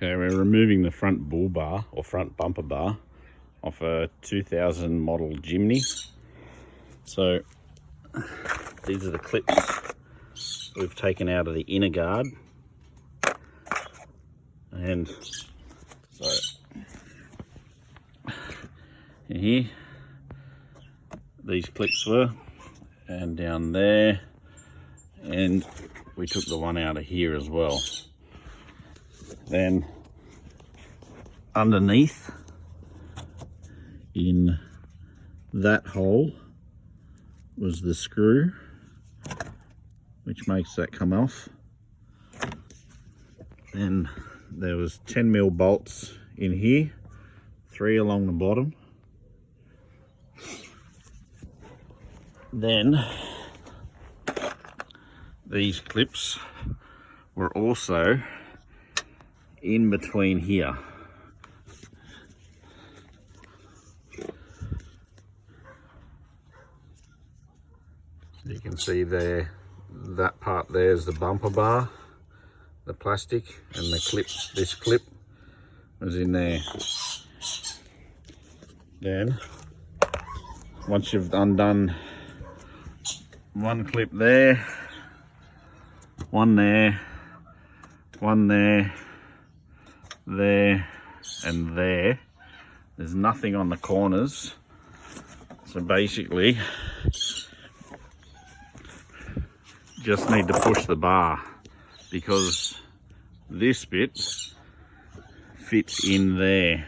Okay, we're removing the front bull bar or front bumper bar off a 2000 model Jimny. So these are the clips we've taken out of the inner guard, and so in here these clips were, and down there, and we took the one out of here as well. Then underneath in that hole was the screw which makes that come off. Then there was 10mm bolts in here, 3 along the bottom. Then these clips were also in between here. So you can see there, that part there is the bumper bar, the plastic, and the clip, this clip was in there. Then once you've undone one clip there, one there, one there, there and there, there's nothing on the corners, so basically just need to push the bar, because this bit fits in there.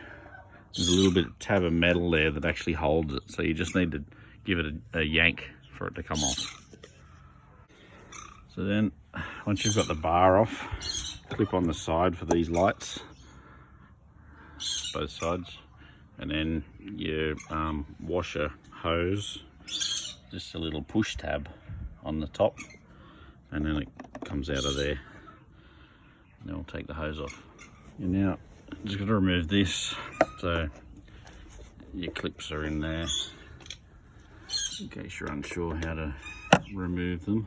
There's a little bit of tab of metal there that actually holds it, so you just need to give it a yank for it to come off. So then once you've got the bar off, clip on the side for these lights, both sides, and then your washer hose, just a little push tab on the top, and then it comes out of there. And then we'll take the hose off. And now I'm just going to remove this, so your clips are in there in case you're unsure how to remove them.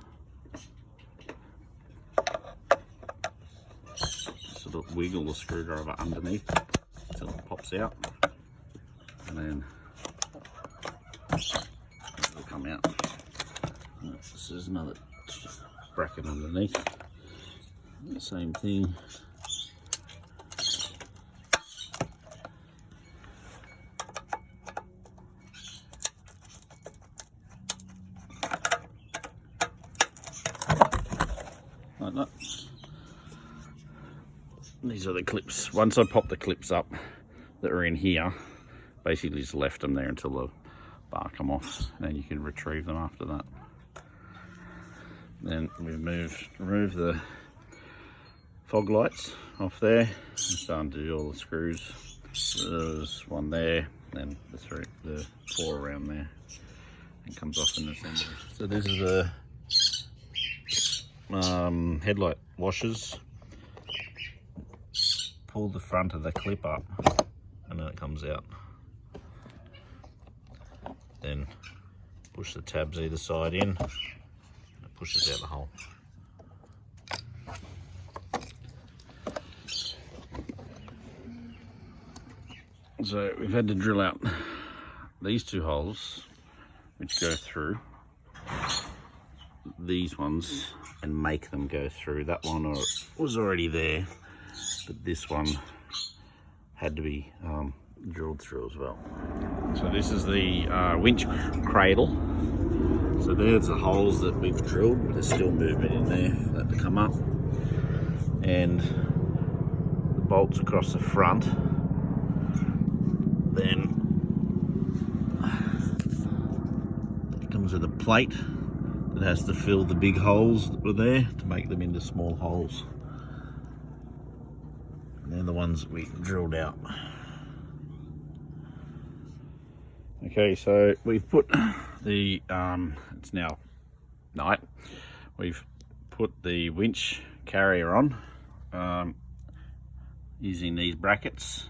Sort of wiggle the screwdriver underneath until it pops out, and then it'll come out. This is another bracket underneath, the same thing. Like that. These are the clips. Once I pop the clips up that are in here, basically just left them there until the bar come off, and then you can retrieve them after that. Then we remove the fog lights off there, and start to do all the screws. There's one there, and the 4 around there, and comes off in the center. So this is the headlight washers. Pull the front of the clip up, and then it comes out. Then push the tabs either side in, and it pushes out the hole. So we've had to drill out these 2 holes, which go through these ones, and make them go through. That one was already there, but this one had to be drilled through as well. So this is the winch cradle. So there's the holes that we've drilled. There's still movement in there for that to come up, and the bolts across the front. Then it comes with a plate that has to fill the big holes that were there to make them into small holes. And they're the ones that we drilled out. Okay, so we've put the, it's now night, we've put the winch carrier on using these brackets.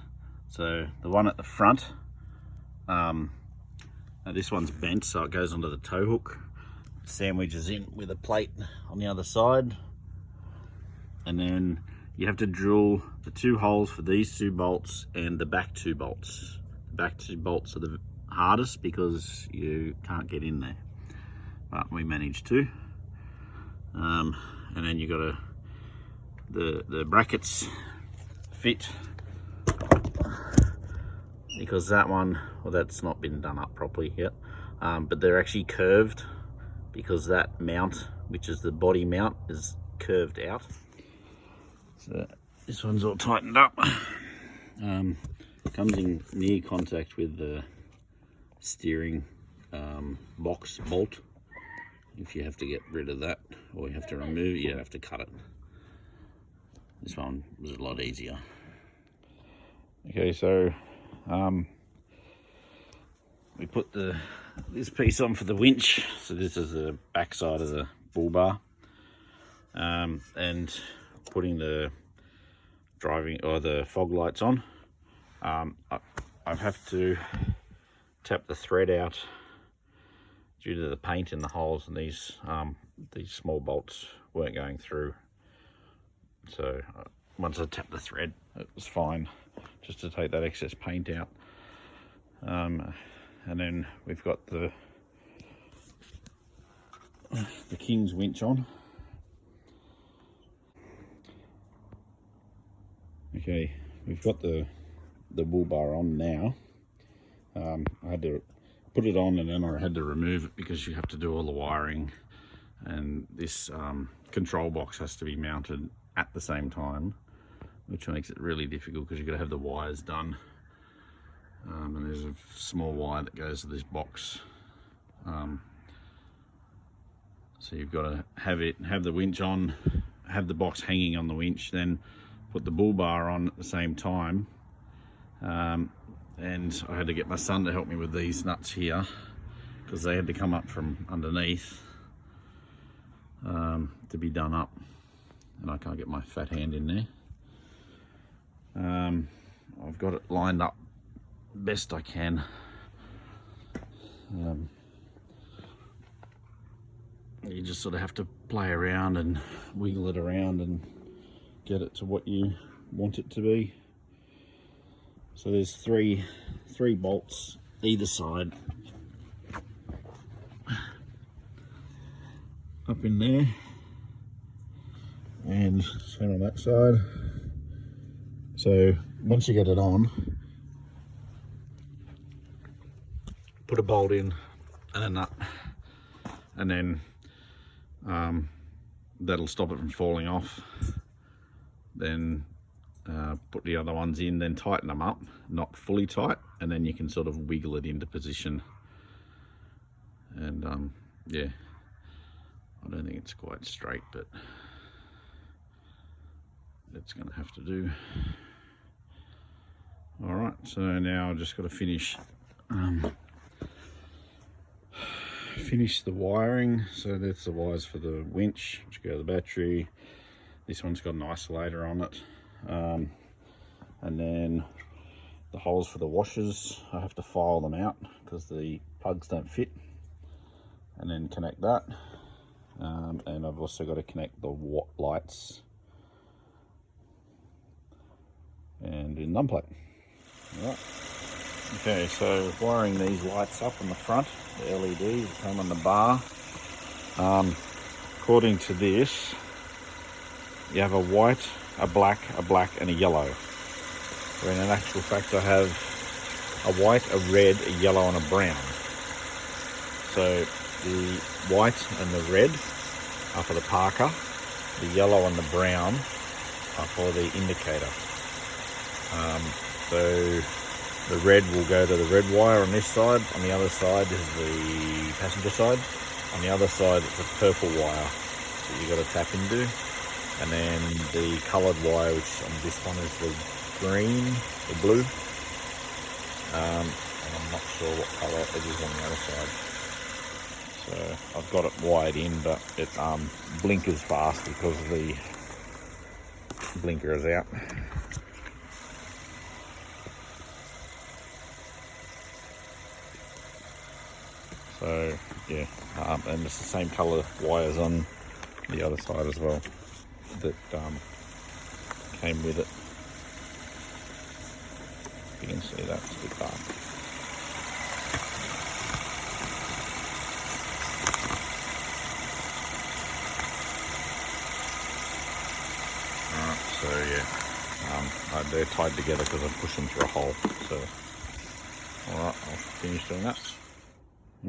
So the one at the front, this one's bent, so it goes onto the tow hook, sandwiches in with a plate on the other side, and then you have to drill the 2 holes for these 2 bolts and the back 2 bolts. The back 2 bolts are the hardest because you can't get in there, but we managed to. And then you got the brackets fit, because that one, well, that's not been done up properly yet, but they're actually curved because that mount, which is the body mount, is curved out. So this one's all tightened up. Comes in near contact with the steering box bolt. If you have to get rid of that, or you have to remove it, you have to cut it. This one was a lot easier. Okay, so we put this piece on for the winch. So this is the back side of the bull bar, and putting the driving or the fog lights on. I have to tap the thread out due to the paint in the holes, and these small bolts weren't going through. So once I tapped the thread, it was fine, just to take that excess paint out. And then we've got the King's winch on. Okay, we've got the bull bar on now. I had to put it on and then I had to remove it because you have to do all the wiring, and this control box has to be mounted at the same time, which makes it really difficult because you've got to have the wires done. And there's a small wire that goes to this box. So you've got to have the winch on, have the box hanging on the winch, then put the bull bar on at the same time. And I had to get my son to help me with these nuts here because they had to come up from underneath to be done up, and I can't get my fat hand in there. I've got it lined up best I can. You just sort of have to play around and wiggle it around and get it to what you want it to be. So there's three bolts either side up in there, and same on that side. So once you get it on, put a bolt in and a nut, and then that'll stop it from falling off. Then put the other ones in, then tighten them up, not fully tight, and then you can sort of wiggle it into position. And yeah, I don't think it's quite straight, but it's going to have to do. All right, so now I've just got to finish the wiring. So that's the wires for the winch, which go to the battery. This one's got an isolator on it. And then the holes for the washers, I have to file them out because the plugs don't fit, and then connect that. And I've also got to connect the lights and in numb plate. All right. Okay, so wiring these lights up on the front, the LEDs that come on the bar. According to this, you have a white, a black, and a yellow. Where in actual fact I have a white, a red, a yellow, and a brown. So the white and the red are for the Parker, the yellow and the brown are for the indicator. So the red will go to the red wire on this side, on the other side is the passenger side, on the other side it's a purple wire that you got to tap into. And then the coloured wire, which on this one is the green, the blue. And I'm not sure what colour it is on the other side. So I've got it wired in, but it blinkers fast because the blinker is out. So yeah, and it's the same colour wires on the other side as well that came with it. You can see that's a bit dark. Alright, so yeah, they're tied together because I'm pushing through a hole. So, alright, I'll finish doing that.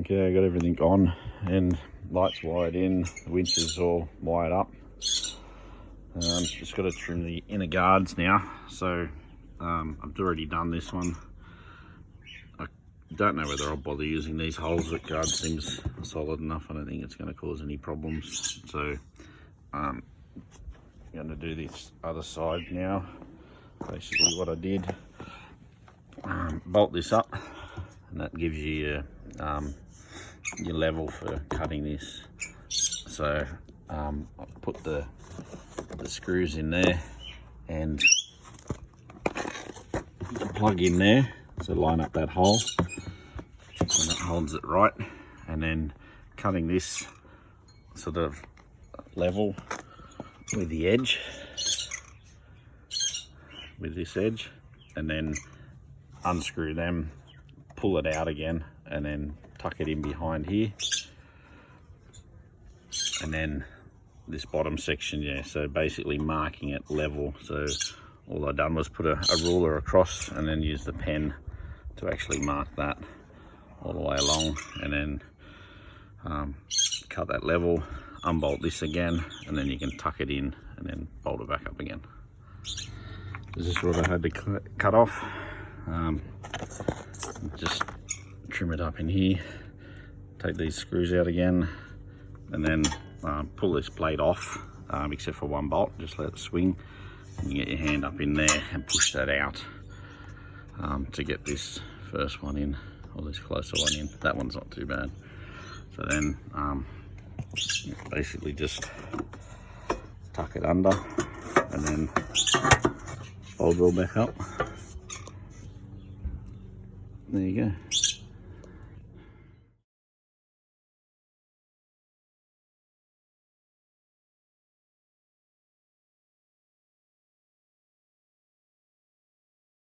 Okay, I got everything on and lights wired in, the winch is all wired up. Just got to trim the inner guards now. So I've already done this one. I don't know whether I'll bother using these holes. The guard seems solid enough. I don't think it's going to cause any problems. So I'm going to do this other side now. Basically what I did, bolt this up, and that gives you your level for cutting this. So I put the screws in there and plug in there, so line up that hole and that holds it right, and then cutting this sort of level with the edge, with this edge, and then unscrew them, pull it out again, and then tuck it in behind here, and then this bottom section, yeah, so basically marking it level. So all I done was put a ruler across and then use the pen to actually mark that all the way along, and then cut that level, unbolt this again, and then you can tuck it in and then bolt it back up again. This is what I had to cut off. Just trim it up in here, take these screws out again, and then pull this plate off, except for one bolt. Just let it swing, and you get your hand up in there and push that out to get this first one in, or this closer one in. That one's not too bad. So then basically just tuck it under and then bolt roll back up. There you go.